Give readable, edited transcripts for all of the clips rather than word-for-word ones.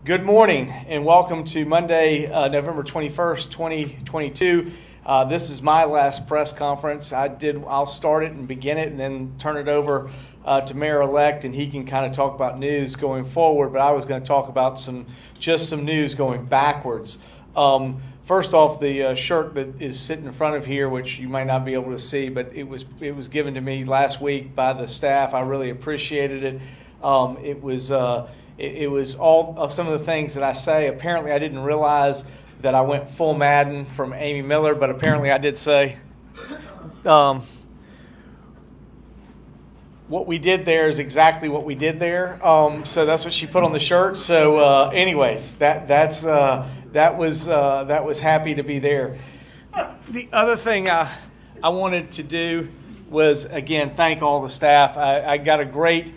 Good morning and welcome to Monday, November 21st, 2022. This is my last press conference. I'll start it and begin it and then turn it over to Mayor Elect, and he can kind of talk about news going forward, but I was going to talk about some news going backwards. First off, the shirt that is sitting in front of here, which you might not be able to see, but it was given to me last week by the staff. I really appreciated it. It was all some of the things that I say. Apparently, I didn't realize that I went full Madden from Amy Miller, but apparently I did say what we did there is exactly what we did there. So that's what she put on the shirt. So, anyways, that was happy to be there. The other thing I wanted to do was again thank all the staff. I got a great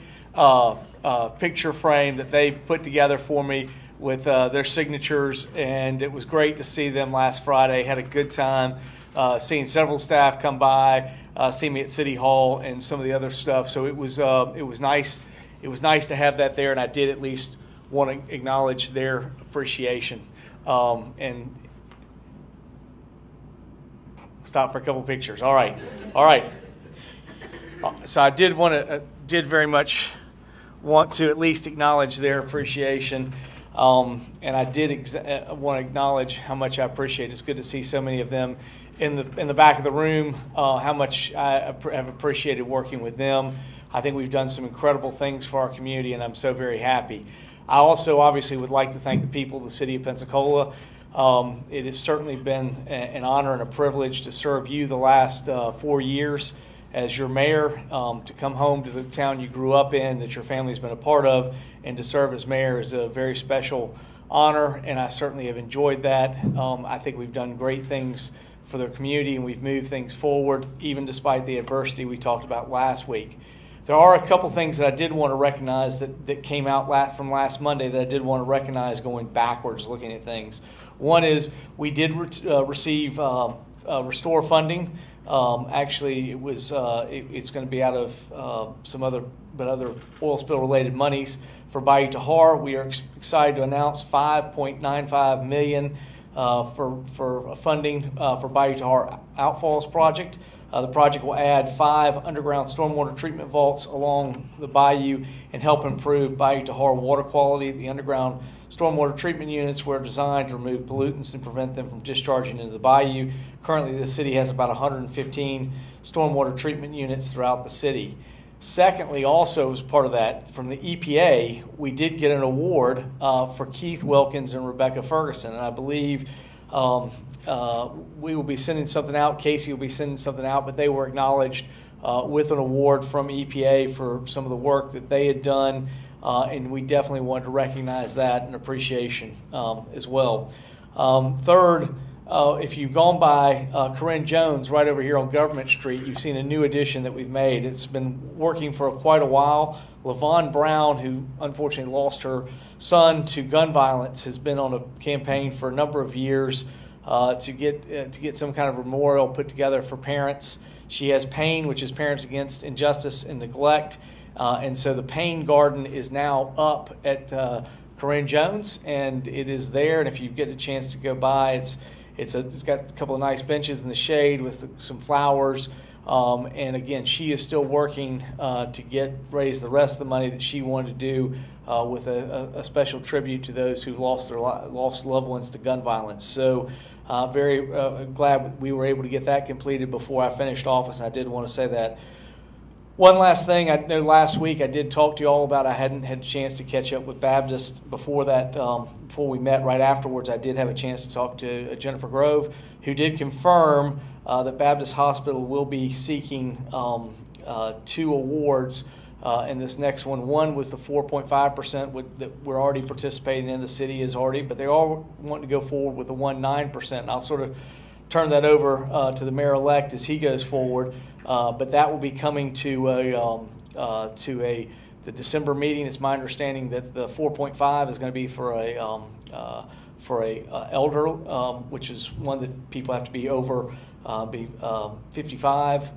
picture frame that they put together for me with their signatures, and it was great to see them last Friday. Had a good time seeing several staff come by, see me at City Hall and some of the other stuff. So it was nice. It was nice to have that there, and I did at least want to acknowledge their appreciation. And stop for a couple pictures. All right. So I did very much want to at least acknowledge their appreciation, and I did want to acknowledge how much I appreciate it. It's good to see so many of them in the back of the room. How much I have appreciated working with them. I think we've done some incredible things for our community, and I'm so very happy. I also obviously would like to thank the people of the City of Pensacola. It has certainly been an honor and a privilege to serve you the last 4 years as your mayor, to come home to the town you grew up in, that your family's been a part of, and to serve as mayor is a very special honor, and I certainly have enjoyed that. I think we've done great things for the community, and we've moved things forward, even despite the adversity we talked about last week. There are a couple things that I did want to recognize that came out from last Monday that I did want to recognize going backwards, looking at things. One is we did receive restore funding. Actually, it was it's going to be out of some other oil spill related monies for Bayou Tahar. We are excited to announce $5.95 million for funding for Bayou Tahar Outfalls project. The project will add 5 underground stormwater treatment vaults along the bayou and help improve Bayou Tahar water quality. The underground stormwater treatment units were designed to remove pollutants and prevent them from discharging into the bayou. Currently, the city has about 115 stormwater treatment units throughout the city. Secondly, also as part of that, from the EPA, we did get an award for Keith Wilkins and Rebecca Ferguson, and I believe we will be sending something out. Casey will be sending something out, but they were acknowledged with an award from EPA for some of the work that they had done, and we definitely wanted to recognize that and appreciation as well. Third, if you've gone by Corinne Jones right over here on Government Street, you've seen a new addition that we've made. It's been working for quite a while. LaVon Brown, who unfortunately lost her son to gun violence, has been on a campaign for a number of years to get some kind of memorial put together for parents. She has PAIN, which is Parents Against Injustice and Neglect, and so the PAIN garden is now up at Corinne Jones, and it is there. And if you get a chance to go by, it's got a couple of nice benches in the shade with some flowers. And again, she is still working to raise the rest of the money that she wanted to do with a special tribute to those who lost loved ones to gun violence. So very glad we were able to get that completed before I finished office. And I did want to say that. One last thing, I know last week I did talk to you all about I hadn't had a chance to catch up with Baptist before that. Before we met right afterwards, I did have a chance to talk to Jennifer Grove, who did confirm that Baptist Hospital will be seeking 2 awards in this next one. One was the 4.5% that we're already participating in. The city is already, but they all want to go forward with the 1.9%. And I'll sort of turn that over to the Mayor Elect as he goes forward. But that will be coming to the December meeting. It's my understanding that the 4.5 is going to be for a elder, which is one that people have to be over 55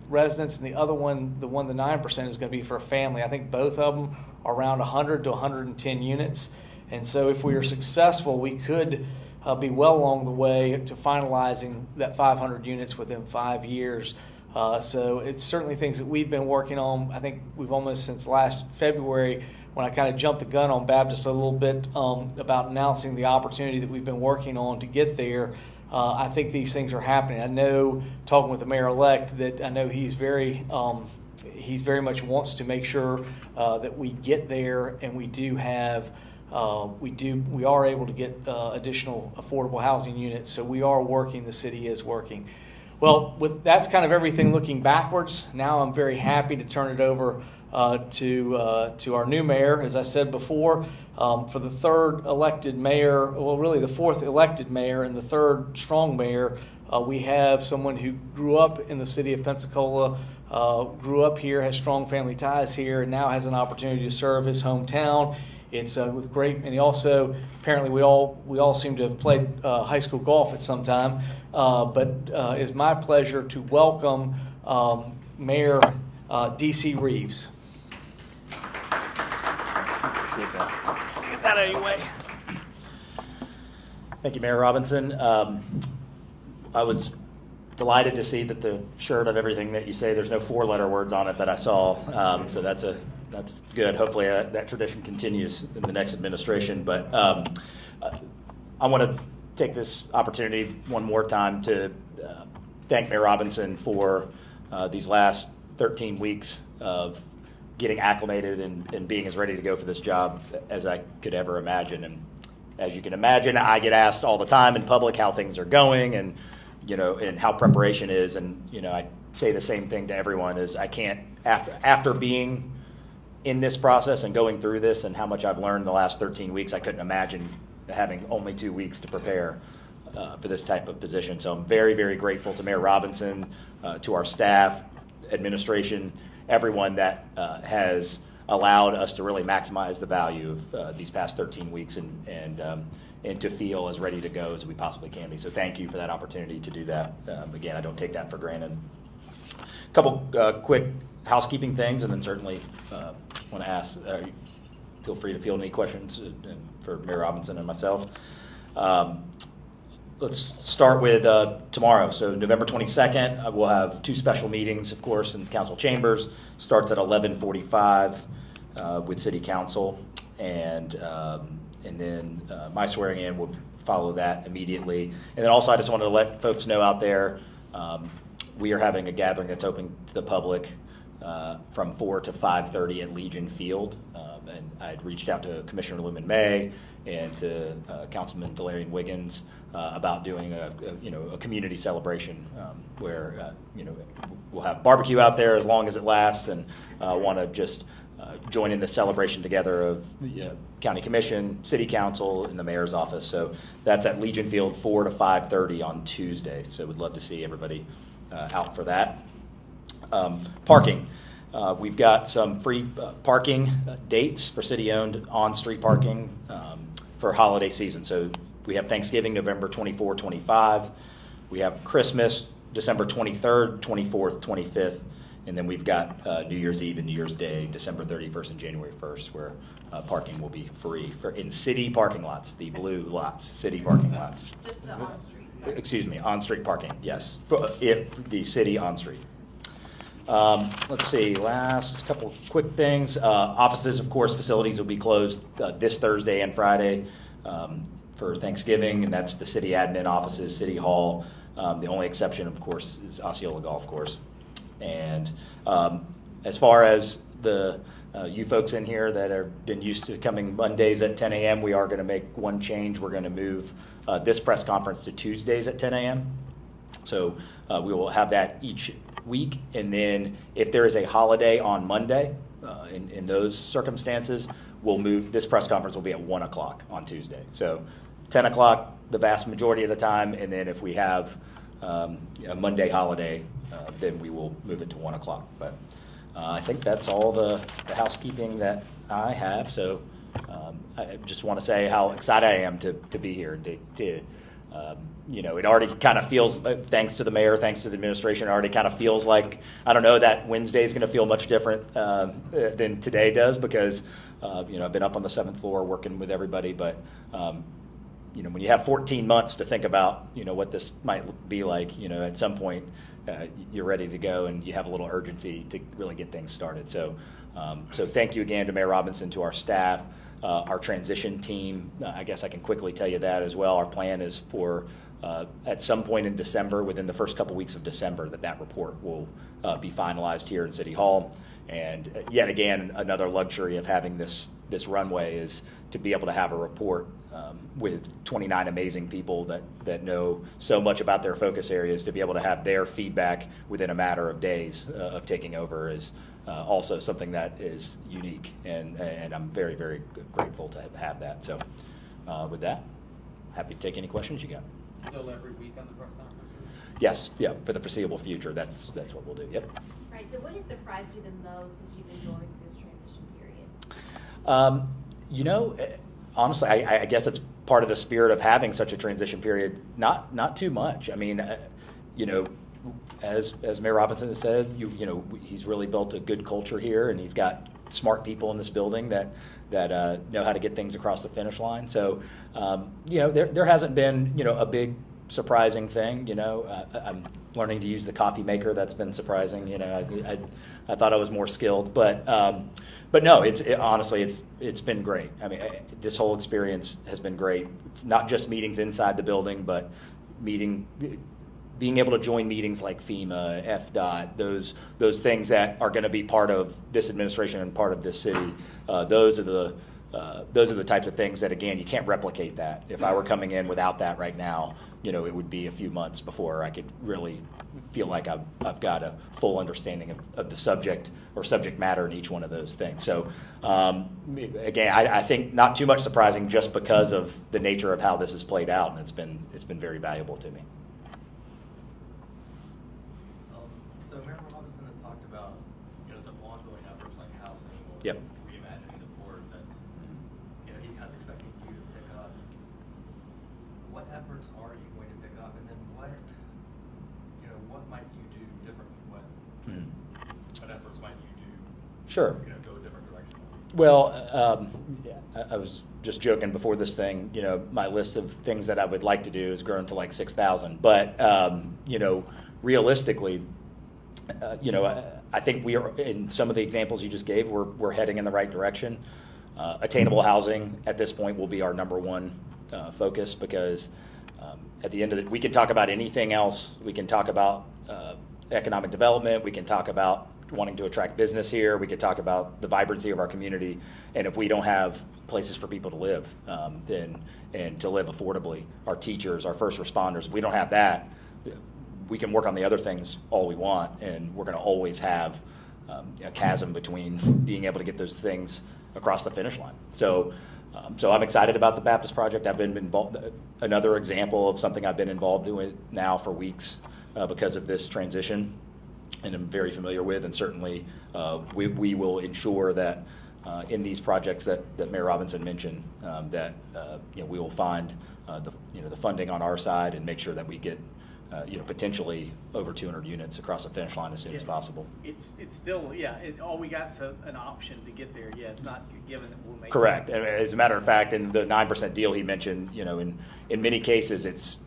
residents, and the other one, the 9%, is going to be for a family. I think both of them are around 100 to 110 units. And so if we are successful, we could be well along the way to finalizing that 500 units within 5 years. So it's certainly things that we've been working on. I think we've almost since last February, when I kind of jumped the gun on Baptist a little bit about announcing the opportunity that we've been working on to get there. I think these things are happening. I know, talking with the Mayor Elect, that I know he's very much wants to make sure that we get there, and we do have we are able to get additional affordable housing units. So we are working. The city is working. Well, that's kind of everything looking backwards. Now I'm very happy to turn it over to our new mayor. As I said before, for the third elected mayor, well, really the fourth elected mayor and the third strong mayor, we have someone who grew up in the city of Pensacola, grew up here, has strong family ties here, and now has an opportunity to serve his hometown. It's with great, and he also, apparently we all seem to have played high school golf at some time, but it's my pleasure to welcome Mayor D.C. Reeves. Get that out of your way. Thank you, Mayor Robinson. I was delighted to see that the shirt of everything that you say, there's no 4-letter words on it that I saw, so that's good. Hopefully that tradition continues in the next administration. But I want to take this opportunity one more time to thank Mayor Robinson for these last 13 weeks of getting acclimated and being as ready to go for this job as I could ever imagine. And as you can imagine, I get asked all the time in public how things are going and and how preparation is. And I say the same thing to everyone: is I can't, after being in this process and going through this and how much I've learned in the last 13 weeks, I couldn't imagine having only 2 weeks to prepare for this type of position. So I'm very, very grateful to Mayor Robinson, to our staff, administration, everyone that has allowed us to really maximize the value of these past 13 weeks and to feel as ready to go as we possibly can be. So thank you for that opportunity to do that. Again, I don't take that for granted. A couple quick housekeeping things, and then certainly want to ask, feel free to field any questions for Mayor Robinson and myself. Let's start with tomorrow. So November 22nd, we'll have 2 special meetings, of course, in the council chambers. Starts at 11:45 with City Council, and then my swearing in will follow that immediately. And then also, I just wanted to let folks know out there, we are having a gathering that's open to the public from 4 to 5:30 at Legion Field. And I had reached out to Commissioner Lumen May and to Councilman Valerian Wiggins about doing a community celebration where we'll have barbecue out there as long as it lasts, and want to just join in the celebration together of County Commission, City Council, and the Mayor's office. So that's at Legion Field, 4 to 5:30 on Tuesday. So we'd love to see everybody out for that. Parking. We've got some free parking dates for city-owned on-street parking for holiday season. So we have Thanksgiving, November 24, 25. We have Christmas, December 23rd, 24th, 25th. And then we've got New Year's Eve and New Year's Day, December 31st and January 1st, where parking will be free in city parking lots, the blue lots, city parking lots. Just the on-street. Excuse me, on-street parking, yes, if the city on-street. Let's see, last couple quick things. Offices, of course, facilities will be closed this Thursday and Friday for Thanksgiving, and that's the city admin offices, City Hall. The only exception, of course, is Osceola Golf Course. And as far as the you folks in here that have been used to coming Mondays at 10 a.m., we are going to make one change. We're going to move this press conference to Tuesdays at 10 a.m. So we will have that each week, and then if there is a holiday on Monday, in those circumstances, we'll move, this press conference will be at 1 o'clock on Tuesday. So 10 o'clock the vast majority of the time, and then if we have a Monday holiday, then we will move it to 1 o'clock. But I think that's all the housekeeping that I have. So I just want to say how excited I am to be here, it already kind of feels, thanks to the mayor, thanks to the administration, it already kind of feels like, I don't know, that Wednesday is going to feel much different than today does, because I've been up on the 7th floor working with everybody, but when you have 14 months to think about, what this might be like, at some point you're ready to go and you have a little urgency to really get things started. So thank you again to Mayor Robinson, to our staff, our transition team. I guess I can quickly tell you that as well. Our plan is for at some point in December, within the first couple weeks of December, that report will be finalized here in City Hall. And yet again, another luxury of having this runway is to be able to have a report with 29 amazing people that know so much about their focus areas. To be able to have their feedback within a matter of days of taking over is also something that is unique, and I'm very, very grateful to have that. So with that, happy to take any questions you got. Still every week on the press conferences? Yes, yeah, for the foreseeable future, that's what we'll do. Yep. Right. So, what has surprised you the most as you've enjoyed this transition period? Honestly, I guess it's part of the spirit of having such a transition period. Not too much. I mean, as Mayor Robinson has said, he's really built a good culture here, and he's got smart people in this building that know how to get things across the finish line. So, there hasn't been a big surprising thing. I'm learning to use the coffee maker. That's been surprising. I thought I was more skilled, but no, honestly, it's been great. I mean, this whole experience has been great. Not just meetings inside the building, but being able to join meetings like FEMA, FDOT, those things that are going to be part of this administration and part of this city. Those are the types of things that, again, you can't replicate that. If I were coming in without that right now, it would be a few months before I could really feel like I've got a full understanding of the subject or subject matter in each one of those things. So, again, I think not too much surprising, just because of the nature of how this has played out, and it's been very valuable to me. So Mayor Robinson had talked about some ongoing efforts like housing or Yep. reimagining the port that he's kind of expecting you to pick up. What efforts are you going to pick up, and then what might you do differently? What efforts might you do? Sure. Go a different direction. Well, I was just joking before this thing. My list of things that I would like to do has grown to like 6,000. But realistically, I think we are, in some of the examples you just gave, we're heading in the right direction. Attainable housing at this point will be our number one focus, because at the end of we can talk about anything else. We can talk about economic development. We can talk about wanting to attract business here. We could talk about the vibrancy of our community. And if we don't have places for people to live, and to live affordably, our teachers, our first responders, if we don't have that, we can work on the other things all we want, and we're going to always have a chasm between being able to get those things across the finish line. So I'm excited about the Baptist project. I've been involved. Another example of something I've been involved with now for weeks because of this transition, and I'm very familiar with. And certainly we will ensure that in these projects that Mayor Robinson mentioned, that we will find the funding on our side and make sure that we get potentially over 200 units across the finish line as soon as possible. It's still, all we got's an option to get there. Yeah, it's not given that we'll make Correct. it. And as a matter of fact, in the 9% deal he mentioned, in many cases, it's,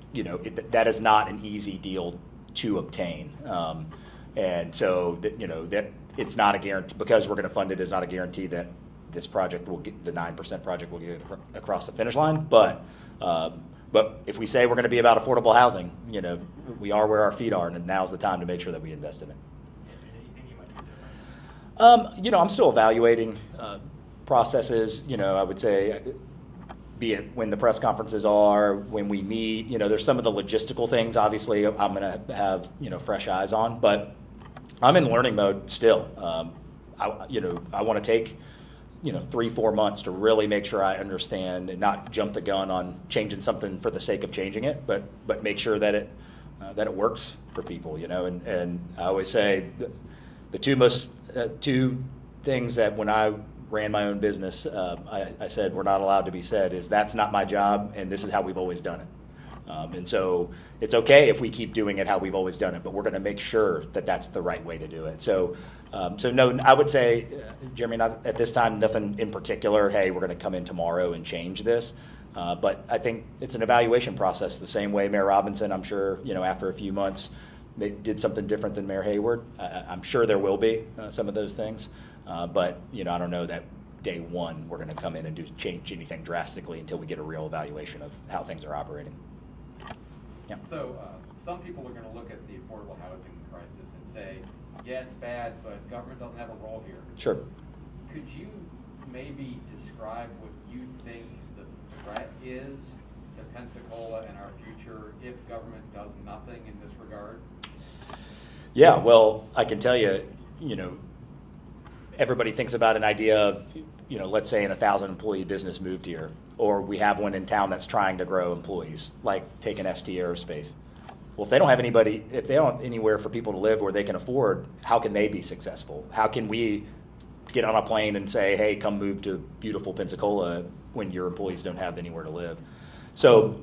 that is not an easy deal to obtain. And so that it's not a guarantee, because we're going to fund it, is not a guarantee that this project will get, the 9% project will get across the finish line. But if we say we're going to be about affordable housing, we are where our feet are, and now's the time to make sure that we invest in it. Anything you might do different? I'm still evaluating processes. I would say, be it when the press conferences are, when we meet. There's some of the logistical things. Obviously, I'm going to have fresh eyes on, but I'm in learning mode still. I want to take 3-4 months to really make sure I understand and not jump the gun on changing something for the sake of changing it, but make sure that it works for people, and I always say the two things that when I ran my own business, I said were not allowed to be said is, that's not my job, and this is how we've always done it. And so it's okay if we keep doing it how we've always done it, but we're going to make sure that that's the right way to do it. So no, I would say, Jeremy, not at this time, nothing in particular. Hey, we're going to come in tomorrow and change this. But I think it's an evaluation process the same way Mayor Robinson, I'm sure, after a few months, did something different than Mayor Hayward. I'm sure there will be some of those things. But, I don't know that day one we're going to come in and change anything drastically until we get a real evaluation of how things are operating. Yeah. So some people are going to look at the affordable housing crisis and say, yeah, it's bad, but government doesn't have a role here. Sure. Could you maybe describe what you think the threat is to Pensacola and our future if government does nothing in this regard? Yeah, well, I can tell you, everybody thinks about an idea of, let's say an 1,000 employee business moved here, or we have one in town that's trying to grow employees, like take an ST Aerospace. Well, if they don't have anywhere for people to live where they can afford, how can they be successful? How can we get on a plane and say, hey, come move to beautiful Pensacola when your employees don't have anywhere to live? So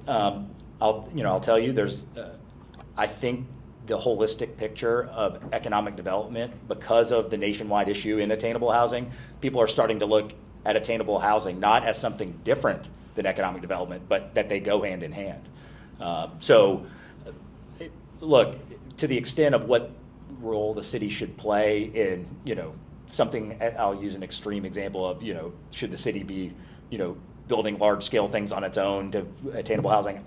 I'll tell you, I think the holistic picture of economic development, because of the nationwide issue in attainable housing, people are starting to look at attainable housing not as something different than economic development, but that they go hand in hand. Look, to the extent of what role the city should play in, something, I'll use an extreme example of, should the city be, building large-scale things on its own to attainable housing?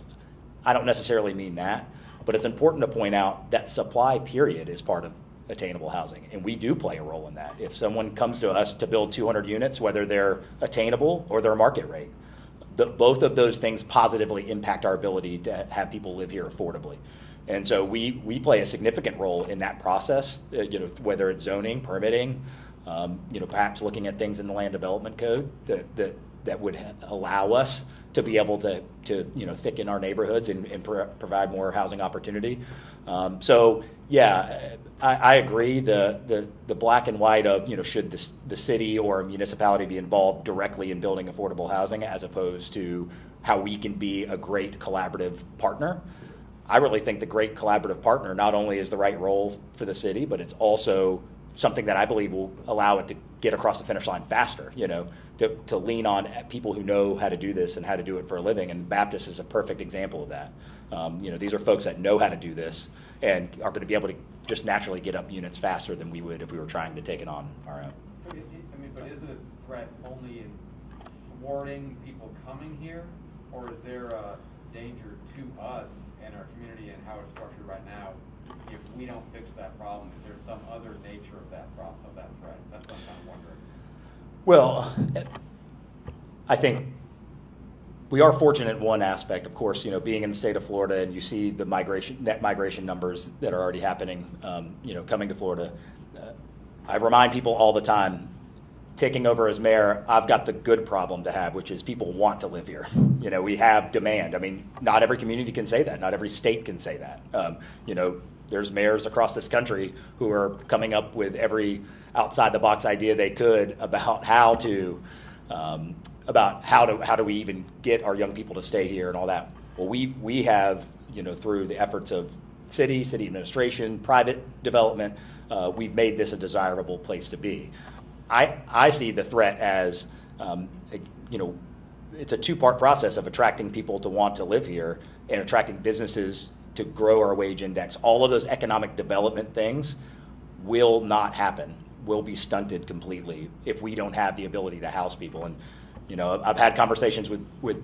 I don't necessarily mean that, but it's important to point out that supply period is part of attainable housing, and we do play a role in that. If someone comes to us to build 200 units, whether they're attainable or they're market rate, both of those things positively impact our ability to have people live here affordably. And so we play a significant role in that process, whether it's zoning, permitting, perhaps looking at things in the land development code that would allow us to be able to thicken our neighborhoods and provide more housing opportunity. I agree. The black and white of should the city or a municipality be involved directly in building affordable housing as opposed to how we can be a great collaborative partner. I really think the great collaborative partner not only is the right role for the city, but it's also something that I believe will allow it to get across the finish line faster, to lean on people who know how to do this and how to do it for a living. And Baptist is a perfect example of that. These are folks that know how to do this and are going to be able to just naturally get up units faster than we would if we were trying to take it on our own. So, but is it a threat only in thwarting people coming here, or is there a danger to us and our community and how it's structured right now? If we don't fix that problem, is there some other nature of that problem, of that threat? That's what I'm kind of wondering. Well, I think we are fortunate in one aspect, of course, being in the state of Florida, and you see the net migration numbers that are already happening, coming to Florida. I remind people all the time, taking over as mayor, I've got the good problem to have, which is people want to live here. We have demand. I mean, not every community can say that. Not every state can say that. There's mayors across this country who are coming up with every outside the box idea they could about how do we even get our young people to stay here and all that. Well, we have, through the efforts of city administration, private development, we've made this a desirable place to be. I see the threat as, it's a two-part process of attracting people to want to live here and attracting businesses to grow our wage index. All of those economic development things will not happen, will be stunted completely if we don't have the ability to house people. And, I've had conversations with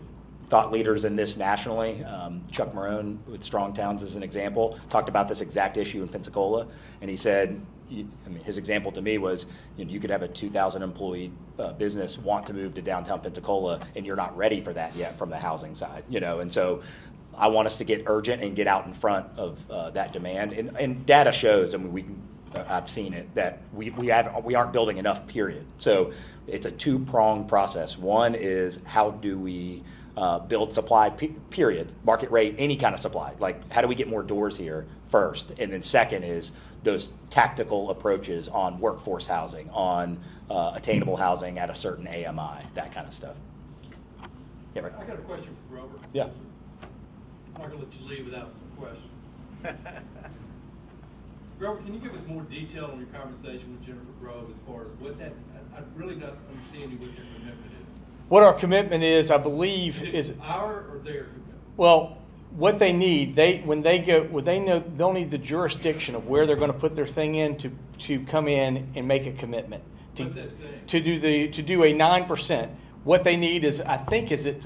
thought leaders in this nationally. Chuck Marone with Strong Towns as an example talked about this exact issue in Pensacola, and he said, his example to me was, you could have a 2,000 employee business want to move to downtown Pensacola, and you're not ready for that yet from the housing side, and so I want us to get urgent and get out in front of that demand. And data shows, I've seen it, that we aren't building enough, period. So it's a two-pronged process. One is how do we build supply, period, market rate, any kind of supply. Like, how do we get more doors here first? And then second is those tactical approaches on workforce housing, on attainable housing at a certain AMI, that kind of stuff. Yeah, right. I got a question for Grover. Yeah. not gonna let you leave without a question. Grover, can you give us more detail on your conversation with Jennifer Grove as far as what that, I'm really not understanding what your commitment is. What our commitment is, I believe, is our or their commitment? well, what they need, they'll need the jurisdiction of where they're going to put their thing in to come in and make a commitment to What's that thing? to do a 9%. What they need is, I think, is it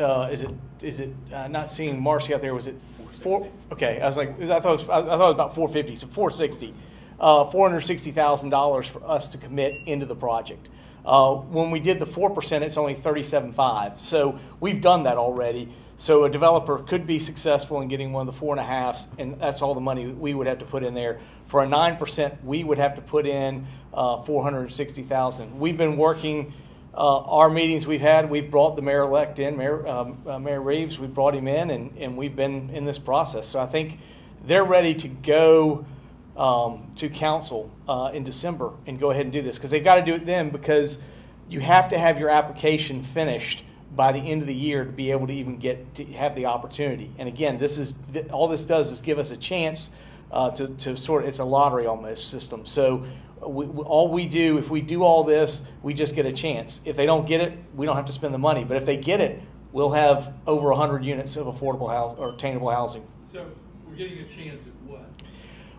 not seeing Marcy out there? Was it 4? Okay, I thought it was about 450, so 460, $460,000 for us to commit into the project. When we did the 4%, it's only 37.5. So we've done that already. So a developer could be successful in getting one of the 4.5s, and that's all the money we would have to put in there. For a 9%, we would have to put in $460,000. We've been working. Our meetings we've brought the Mayor Elect in, Mayor Reeves. We brought him in, and we've been in this process. So I think they're ready to go to council in December and go ahead and do this, because they've got to do it then, because you have to have your application finished by the end of the year to be able to even get to have the opportunity. And again, all this does is give us a chance to sort of, it's a lottery almost system. So all we do, if we do all this, we just get a chance. If they don't get it, we don't have to spend the money. But if they get it, we'll have over 100 units of affordable house or attainable housing. So we're getting a chance at what?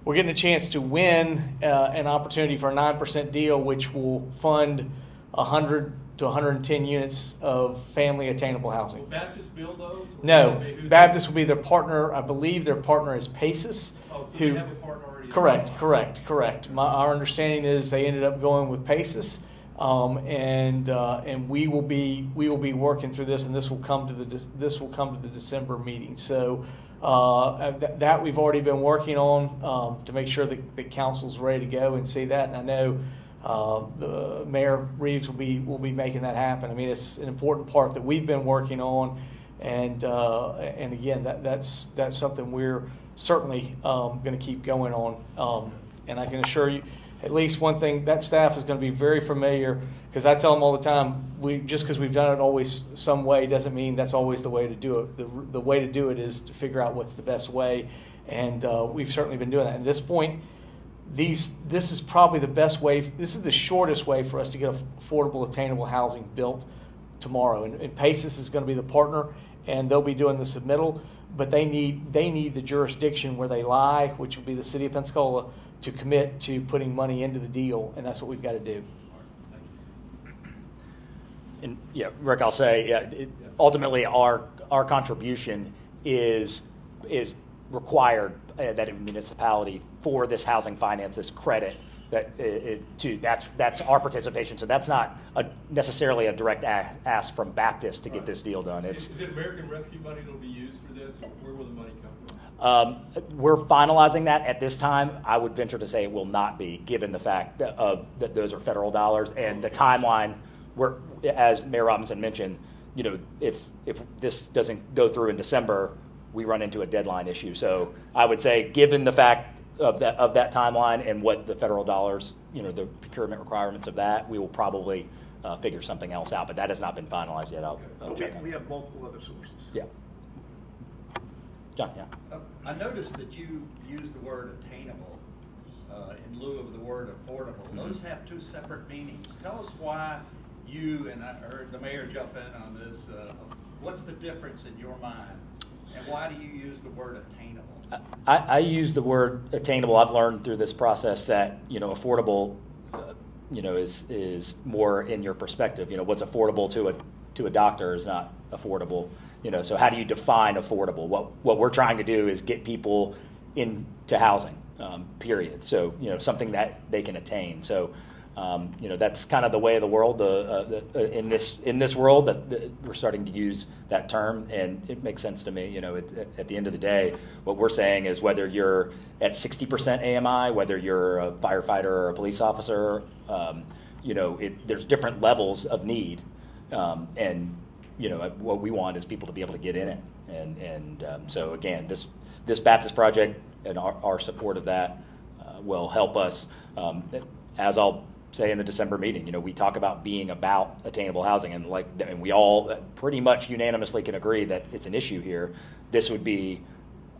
We're getting a chance to win an opportunity for a 9% deal, which will fund 100 to 110 units of family attainable housing. Will Baptist build those? No, Baptist will be their partner. I believe their partner is Paces. Oh, so they have a partner already. Correct. Our understanding is they ended up going with Paces, and we will be working through this, and this will come to the December meeting. So that we've already been working on to make sure that the council's ready to go and see that. And I know the Mayor Reeves will be making that happen. I mean, it's an important part that we've been working on, and again, that's something we're certainly going to keep going on. And I can assure you, at least one thing, that staff is going to be very familiar, because I tell them all the time, just because we've done it always some way doesn't mean that's always the way to do it. The way to do it is to figure out what's the best way, and we've certainly been doing that. At this point, this is probably the best way. This is the shortest way for us to get affordable, attainable housing built tomorrow. And Paces is going to be the partner, and they'll be doing the submittal. But they need the jurisdiction where they lie, which will be the City of Pensacola, to commit to putting money into the deal, and that's what we've got to do. And yeah, Rick, I'll say, ultimately our contribution is required that a municipality for this housing finance, this credit, that's our participation. So that's not necessarily a direct ask from Baptist to get this deal done. Is it American Rescue money that will be used for this, or where will the money come from? We're finalizing that at this time. I would venture to say it will not be, given the fact that those are federal dollars and the timeline. As Mayor Robinson mentioned, if this doesn't go through in December, we run into a deadline issue. So I would say, given the fact of that timeline and what the federal dollars, the procurement requirements of that, we will probably figure something else out. But that has not been finalized yet. I'll check on. We have multiple other sources. Yeah. John, yeah. I noticed that you used the word attainable in lieu of the word affordable. Mm-hmm. Those have two separate meanings. Tell us why you, and I heard the mayor jump in on this, what's the difference in your mind, and why do you use the word attainable? I use the word attainable. I've learned through this process that, affordable, is more in your perspective. What's affordable to a doctor is not affordable. So how do you define affordable? What we're trying to do is get people into housing, period. So, something that they can attain. So, that's kind of the way of the world. In this world, that we're starting to use that term, and it makes sense to me. At the end of the day, what we're saying is whether you're at 60% AMI, whether you're a firefighter or a police officer, there's different levels of need, and what we want is people to be able to get in it. And so again, this Baptist project and our support of that will help us. As I'll say in the December meeting, we talk about being about attainable housing, and we all pretty much unanimously can agree that it's an issue here. This would be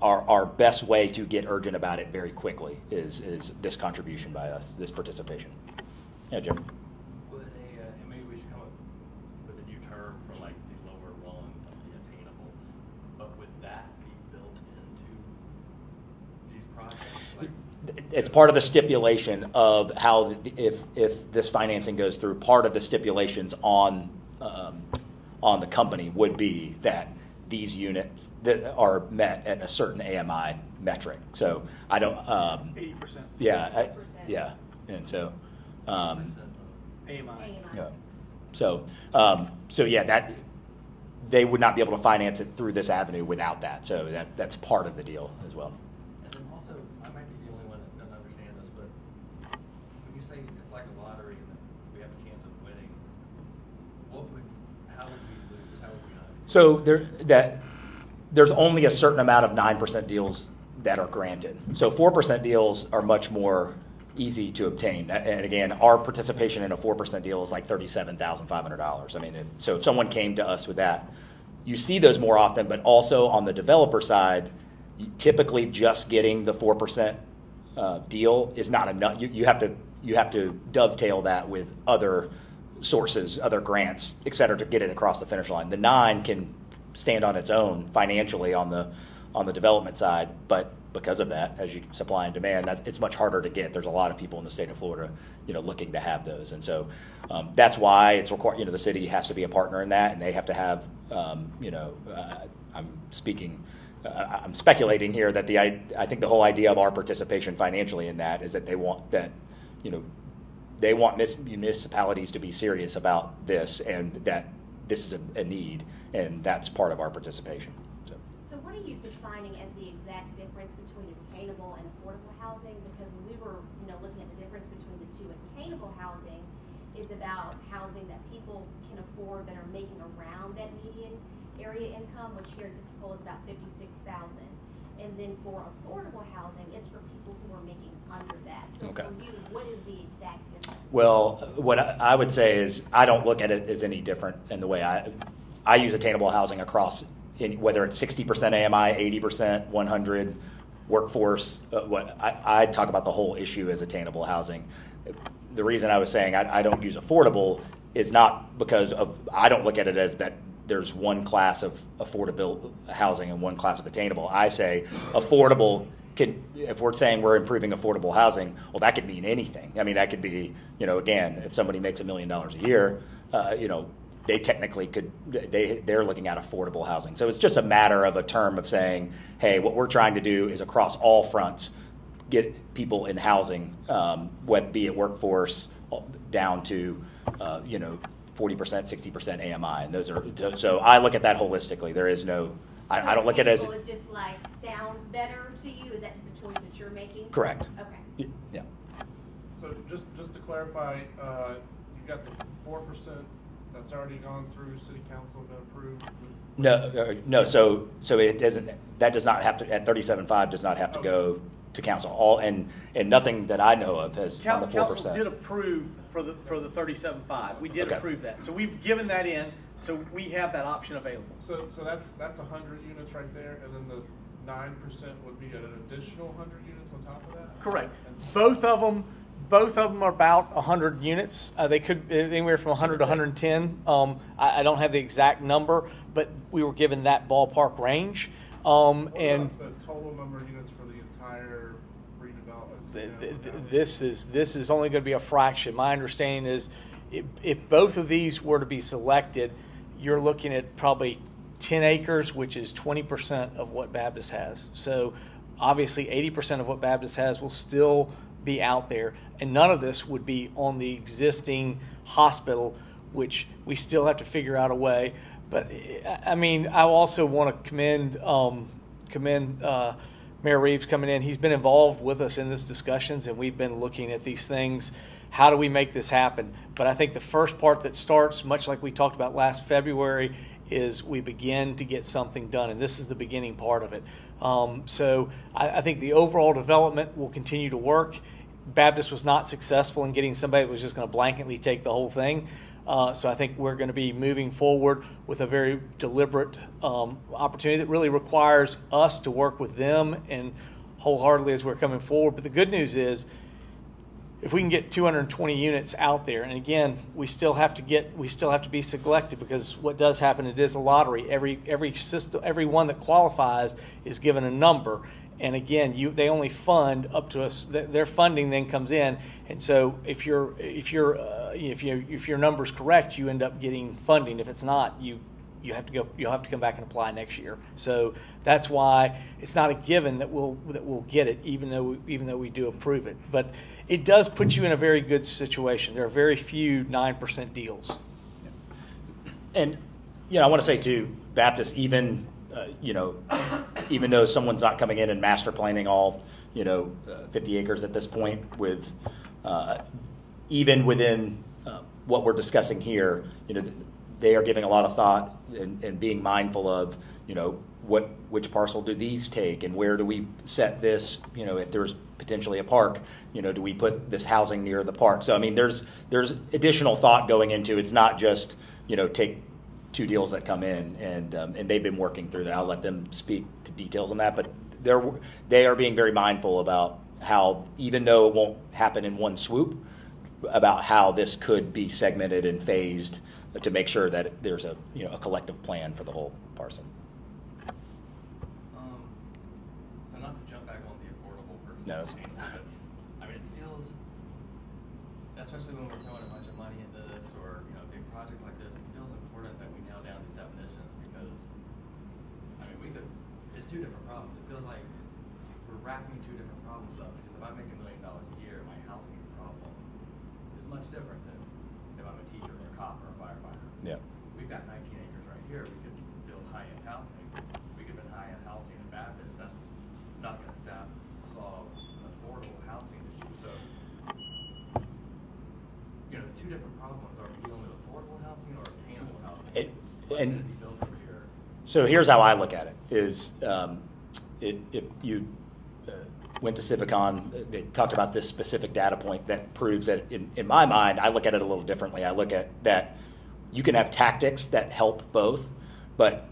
our best way to get urgent about it very quickly is this contribution by us, this participation. Yeah, Jim. Would and maybe we should come up with a new term for like the lower rung of the attainable, but would that be built into these projects? Like, it's part of the stipulation of how, if this financing goes through, part of the stipulations on the company would be that these units that are met at a certain AMI metric. So I don't. 80%. Yeah, yeah, and so. AMI. Yeah. So yeah, that they would not be able to finance it through this avenue without that. So that's part of the deal as well. And then also, I might be the only one that doesn't understand this, but when you say it's like a lottery and that we have a chance of winning, how would we lose? How would we not? So there's only a certain amount of 9% deals that are granted. So 4% deals are much more easy to obtain. And again, our participation in a 4% deal is like $37,500. I mean, so if someone came to us with that, you see those more often, but also on the developer side, typically just getting the 4% deal is not enough. You have to dovetail that with other sources, other grants, et cetera, to get it across the finish line. The 9 can stand on its own financially on the development side, but because of that, as you supply and demand, it's much harder to get. There's a lot of people in the state of Florida, looking to have those, and so that's why it's required. The city has to be a partner in that, and they have to have. I'm speculating here that I think the whole idea of our participation financially in that is that they want that, they want municipalities to be serious about this, and that this is a need, and that's part of our participation. So what are you defining as the exact difference between attainable and affordable housing? Because when we were, looking at the difference between the two, attainable housing is about housing that people can afford that are making around that median area income, which here in Pensacola is about $56,000. And then for affordable housing, it's for people who are making under that. So Okay. for you, what is the exact difference? Well, what I would say is I don't look at it as any different in the way I use attainable housing across, whether it's 60% AMI, 80%, 100 workforce. I talk about the whole issue as attainable housing. The reason I was saying I don't use affordable is not because I don't look at it as that there's one class of affordable housing and one class of attainable. I say affordable if we're saying we're improving affordable housing, well, that could mean anything. I mean, that could be, again, if somebody makes $1 million a year, they technically they're looking at affordable housing. So it's just a matter of a term of saying, hey, what we're trying to do is across all fronts, get people in housing, be it workforce down to, 40%, 60% AMI. And those are, so I look at that holistically. There is no, I don't look at it as. It just like sounds better to you? Is that just a choice that you're making? Correct. Okay. Yeah. So just to clarify, you've got the 4% that's already gone through city council and been approved? No. So it doesn't. That does not have to. At 37.5 does not have to go to council. And nothing that I know of has on the 4%. Council did approve for the 37.5. We did approve that. So we've given that in. So we have that option available. So that's 100 units right there, and then the 9% would be an additional 100 units on top of that? Correct. Both of them are about 100 units. They could be anywhere from 100 to 110. I don't have the exact number, but we were given that ballpark range. What and about the total number of units for the entire redevelopment? this is only going to be a fraction. My understanding is if both of these were to be selected, you're looking at probably 10 acres, which is 20% of what Baptist has. So obviously 80% of what Baptist has will still be out there, and none of this would be on the existing hospital, which we still have to figure out a way. But I mean, I also want to commend Mayor Reeves coming in. He's been involved with us in these discussions, and we've been looking at these things. How do we make this happen? But I think the first part that starts, much like we talked about last February, is we begin to get something done, and this is the beginning part of it. So I think the overall development will continue to work. Baptist was not successful in getting somebody that was just going to blanketly take the whole thing. So I think we're going to be moving forward with a very deliberate opportunity that really requires us to work with them and wholeheartedly as we're coming forward. But the good news is, if we can get 220 units out there, and again, we still have to be selective, because what does happen, it is a lottery. Every system, every one that qualifies is given a number, and again, they only fund up to us. Their funding then comes in, and so if your number's correct, you end up getting funding. If it's not, you'll have to come back and apply next year. So that's why it's not a given that we'll get it, even though we do approve it. But it does put you in a very good situation. There are very few 9% deals. And I want to say too, Baptist, even even though someone's not coming in and master planning all 50 acres at this point, with even within what we're discussing here, they are giving a lot of thought and being mindful of, which parcel do these take, and where do we set this, if there's potentially a park, do we put this housing near the park? So, I mean, there's additional thought going into, it's not just, take 2 deals that come in, and they've been working through that. I'll let them speak to details on that, but they are being very mindful about how, even though it won't happen in one swoop, about how this could be segmented and phased to make sure that there's a collective plan for the whole parcel. So not to jump back on the affordable versus No. sustainable, but I mean, it feels, especially when we're throwing a bunch of money into this, or a big project like this, it feels important that we nail down these definitions, because I mean, it's 2 different problems. It feels like we're wrapping 2 different problems up, because if I make $1 million a year, my housing problem is much different than if I'm a teacher or a cop or a firefighter. Yeah. We've got 19 acres right here. We could build high-end housing. We could build high-end housing in Baptist. That's not going to solve an affordable housing issue. So, 2 different problems. Are we dealing with affordable housing or attainable housing? What's going to be built over here? So here's how I look at it: is if you went to Civicon, they talked about this specific data point that proves that, in my mind, I look at it a little differently. I look at that you can have tactics that help both, but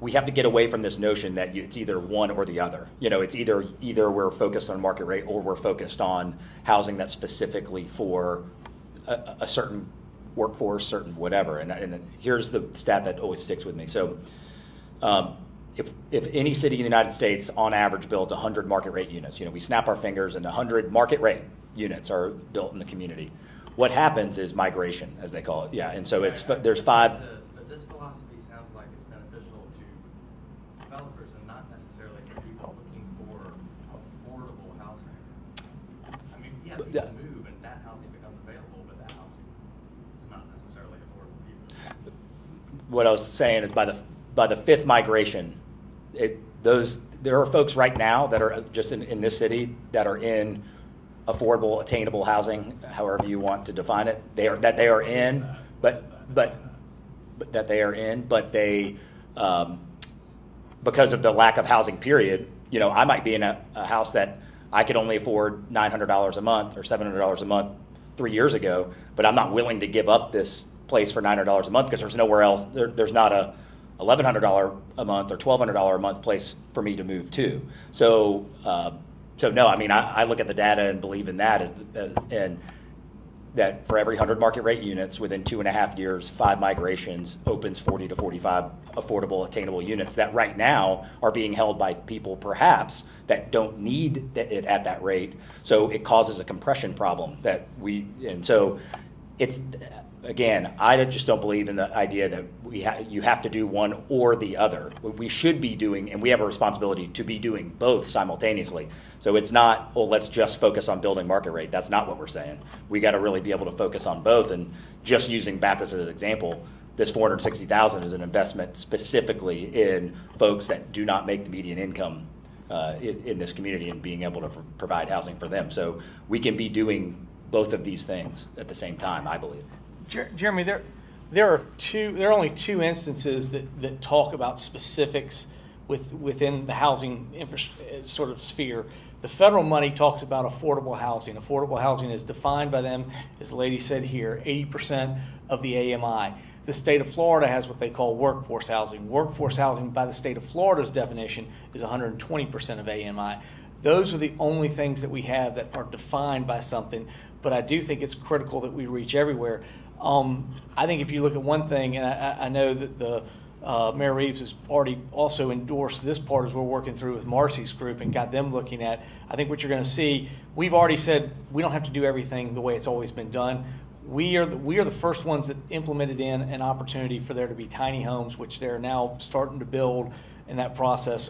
we have to get away from this notion that it's either one or the other. It's either we're focused on market rate, or we're focused on housing that's specifically for a certain workforce, certain whatever. And here's the stat that always sticks with me. So if any city in the United States on average builds 100 market rate units, we snap our fingers and 100 market rate units are built in the community. What happens is migration, as they call it. Yeah, and so there's 5. But this philosophy sounds like it's beneficial to developers and not necessarily to people looking for affordable housing. I mean, yeah, people move and that housing becomes available, but that housing is not necessarily affordable either. What I was saying is by the 5th migration, there are folks right now that are just in this city that are in affordable, attainable housing, however you want to define it. But they because of the lack of housing period, I might be in a house that I could only afford $900 a month or $700 a month 3 years ago, but I'm not willing to give up this place for $900 a month because there's nowhere else. There's not a $1,100 a month or $1,200 a month place for me to move to. So no, I mean, I look at the data and believe in that, and that for every 100 market rate units within 2.5 years, 5 migrations opens 40 to 45 affordable, attainable units that right now are being held by people perhaps that don't need it at that rate. So it causes a compression problem and so it's, again, I just don't believe in the idea that you have to do one or the other. We should be doing, and we have a responsibility to be doing both simultaneously. So it's not, let's just focus on building market rate. That's not what we're saying. We got to really be able to focus on both. And just using Baptist as an example, this $460,000 is an investment specifically in folks that do not make the median income in this community, and being able to provide housing for them. So we can be doing both of these things at the same time, I believe. Jeremy, there are only 2 instances that talk about specifics within the housing sort of sphere. The federal money talks about affordable housing. Affordable housing is defined by them, as the lady said here, 80% of the AMI. The state of Florida has what they call workforce housing. Workforce housing, by the state of Florida's definition, is 120% of AMI. Those are the only things that we have that are defined by something, but I do think it's critical that we reach everywhere. I think if you look at one thing, and I know that the Mayor Reeves has already also endorsed this part as we're working through with Marcy's group and got them looking at, I think what you're going to see, we've already said we don't have to do everything the way it's always been done. We are the first ones that implemented in an opportunity for there to be tiny homes, which they're now starting to build in that process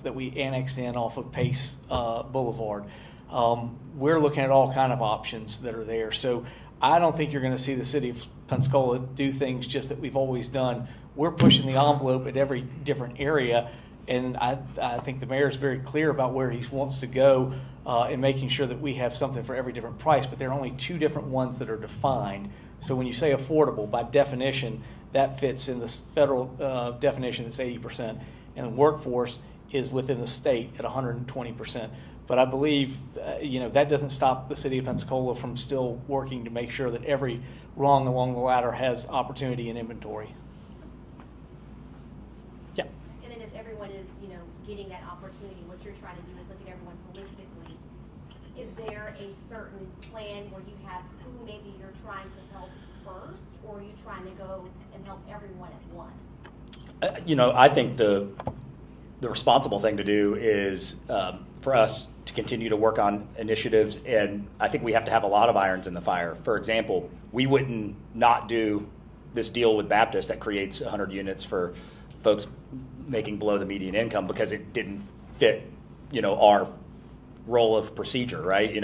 that we annexed in off of Pace Boulevard. We're looking at all kind of options that are there. So I don't think you're going to see the city of Pensacola do things just that we've always done. We're pushing the envelope at every different area, and I think the mayor is very clear about where he wants to go in making sure that we have something for every different price, but there are only two different ones that are defined. So when you say affordable, by definition, that fits in the federal definition that's 80%, and workforce is within the state at 120%. But I believe, that doesn't stop the city of Pensacola from still working to make sure that every rung along the ladder has opportunity and inventory. Yeah. And then as everyone is, getting that opportunity, what you're trying to do is look at everyone holistically. Is there a certain plan where you have who maybe you're trying to help first, or are you trying to go and help everyone at once? I think the responsible thing to do is for us to continue to work on initiatives, and I think we have to have a lot of irons in the fire. For example, we wouldn't not do this deal with Baptist that creates 100 units for folks making below the median income because it didn't fit, our role of procedure, right?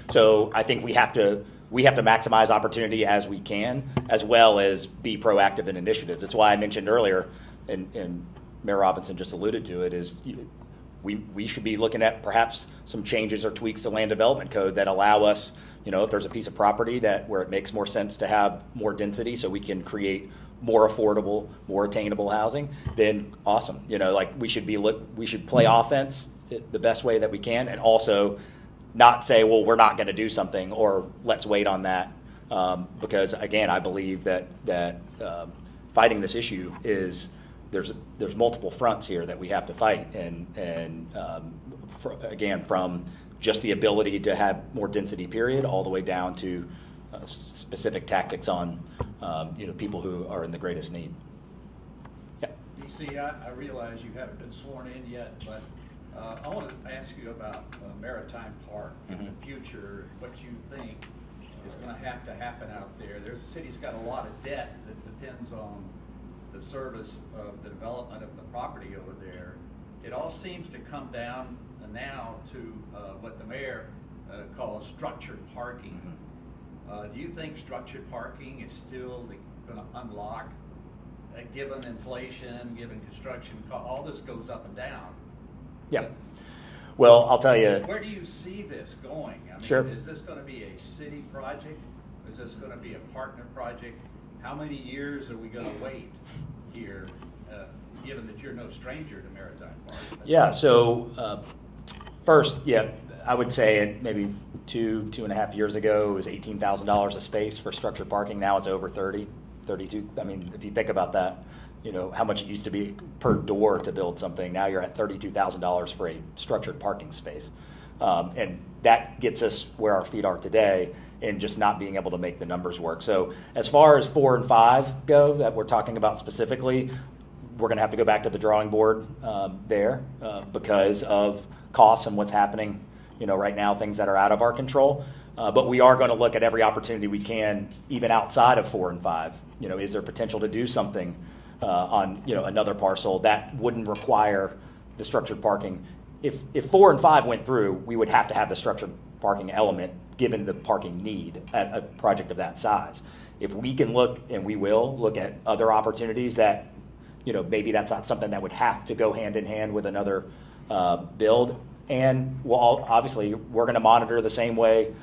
So I think we have to maximize opportunity as we can, as well as be proactive in initiatives. That's why I mentioned earlier, and Mayor Robinson just alluded to it, is we should be looking at perhaps some changes or tweaks to land development code that allow us, if there's a piece of property where it makes more sense to have more density so we can create more affordable, more attainable housing, then awesome. We should play offense the best way that we can, and also not say, well, we're not going to do something, or let's wait on that, because again, I believe that fighting this issue is there's multiple fronts here that we have to fight, and again, from just the ability to have more density, period, all the way down to specific tactics on people who are in the greatest need. Yeah. D.C., I realize you haven't been sworn in yet, but I want to ask you about Maritime Park in the future, what you think is going to happen out there. The city's got a lot of debt that depends on the service of the development of the property over there. It all seems to come down now to what the mayor calls structured parking. Do you think structured parking is still going to unlock, given inflation, given construction cost, all this goes up and down? Yeah. Well, I'll tell you. Where do you see this going? I mean, sure. Is this going to be a city project? Is this going to be a partner project? How many years are we going to wait here, given that you're no stranger to Maritime Park? Yeah, so first, I would say maybe 2.5 years ago, it was $18,000 a space for structured parking. Now it's over 32. I mean, if you think about that, how much it used to be per door to build something. Now you're at $32,000 for a structured parking space. And that gets us where our feet are today, and just not being able to make the numbers work. So as far as 4 and 5 go, that we're talking about specifically, we're going to have to go back to the drawing board there because of costs and what's happening, right now, things that are out of our control. But we are going to look at every opportunity we can, even outside of 4 and 5. Is there potential to do something on another parcel that wouldn't require the structured parking? If 4 and 5 went through, we would have to have the structured parking element given the parking need at a project of that size. If we can look, and we will look at other opportunities that, maybe that's not something that would have to go hand in hand with another build. And well, obviously, we're going to monitor the same way,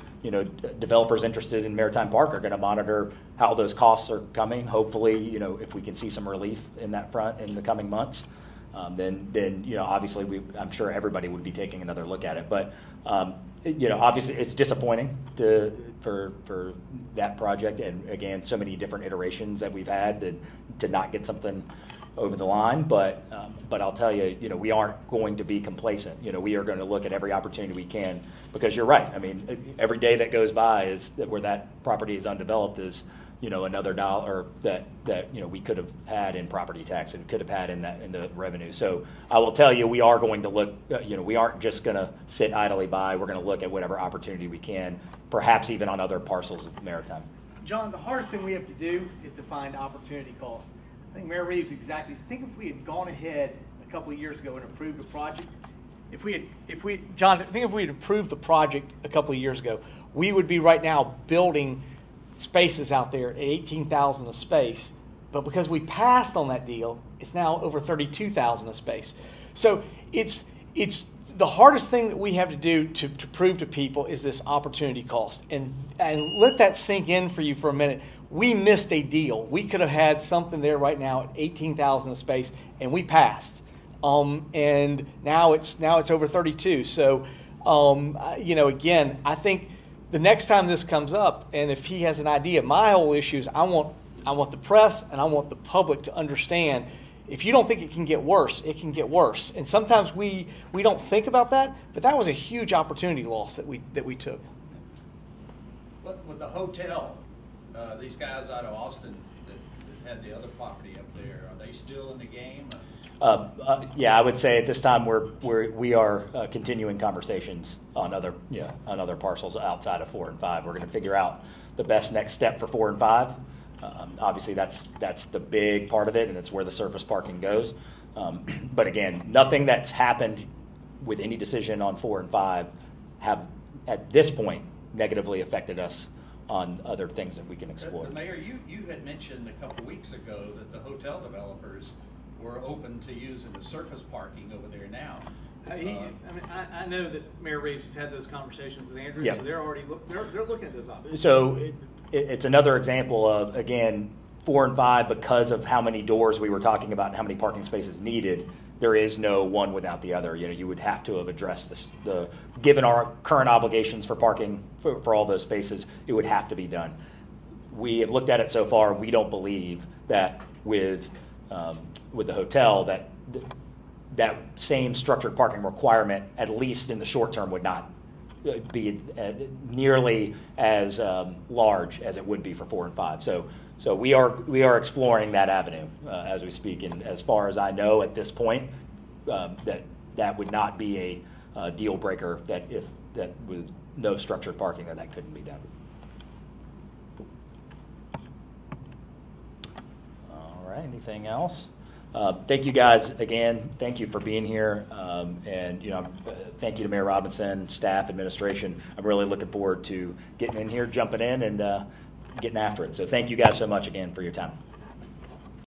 developers interested in Maritime Park are going to monitor how those costs are coming. Hopefully, if we can see some relief in that front in the coming months. then you know, obviously I'm sure everybody would be taking another look at it. But you know, obviously it's disappointing for that project, and again, so many different iterations that we've had to not get something over the line. But I'll tell you, you know, we aren't going to be complacent. You know, we are going to look at every opportunity we can, because you're right. I mean, every day that goes by is where that property is undeveloped is, you know, another dollar that you know we could have had in property tax and could have had in the revenue. So I will tell you, we are going to look. You know, we aren't just going to sit idly by. We're going to look at whatever opportunity we can, perhaps even on other parcels of the Maritime. John, the hardest thing we have to do is to find opportunity cost. I think Mayor Reeves exactly. Think if we had gone ahead a couple of years ago and approved a project. John, think if we had approved the project a couple of years ago, we would be right now building spaces out there at $18,000 a space, but because we passed on that deal, it's now over $32,000 a space. So it's the hardest thing that we have to do to prove to people is this opportunity cost, and let that sink in for you for a minute. We missed a deal. We could have had something there right now at $18,000 a space, and we passed. And now it's over 32. So you know, again, I think the next time this comes up, and if he has an idea, my whole issue is I want the press and I want the public to understand, if you don't think it can get worse, it can get worse. And sometimes we don't think about that, but that was a huge opportunity loss that we took. But with the hotel, these guys out of Austin that had the other property up there, are they still in the game? Yeah, I would say at this time we are continuing conversations on other parcels outside of 4 and 5. We're going to figure out the best next step for 4 and 5. Obviously, that's the big part of it, and it's where the surface parking goes. But again, nothing that's happened with any decision on 4 and 5 have at this point negatively affected us on other things that we can explore. Mayor, you had mentioned a couple weeks ago that the hotel developers were open to using the surface parking over there now. I know that Mayor Reeves has had those conversations with Andrew, yeah. So they're already they're looking at those options. So it's another example of, again, 4 and 5, because of how many doors we were talking about and how many parking spaces needed. There is no one without the other. You know, you would have to have addressed this. Given our current obligations for parking for all those spaces, it would have to be done. We have looked at it so far. We don't believe that with the hotel that same structured parking requirement, at least in the short term, would not be nearly as large as it would be for 4 and 5. So we are exploring that avenue as we speak, and as far as I know at this point, that would not be a deal breaker. That with no structured parking that couldn't be done. All right. Anything else? Thank you guys again. Thank you for being here, and you know, thank you to Mayor Robinson, staff, administration. I'm really looking forward to getting in here, jumping in, and getting after it. So thank you guys so much again for your time.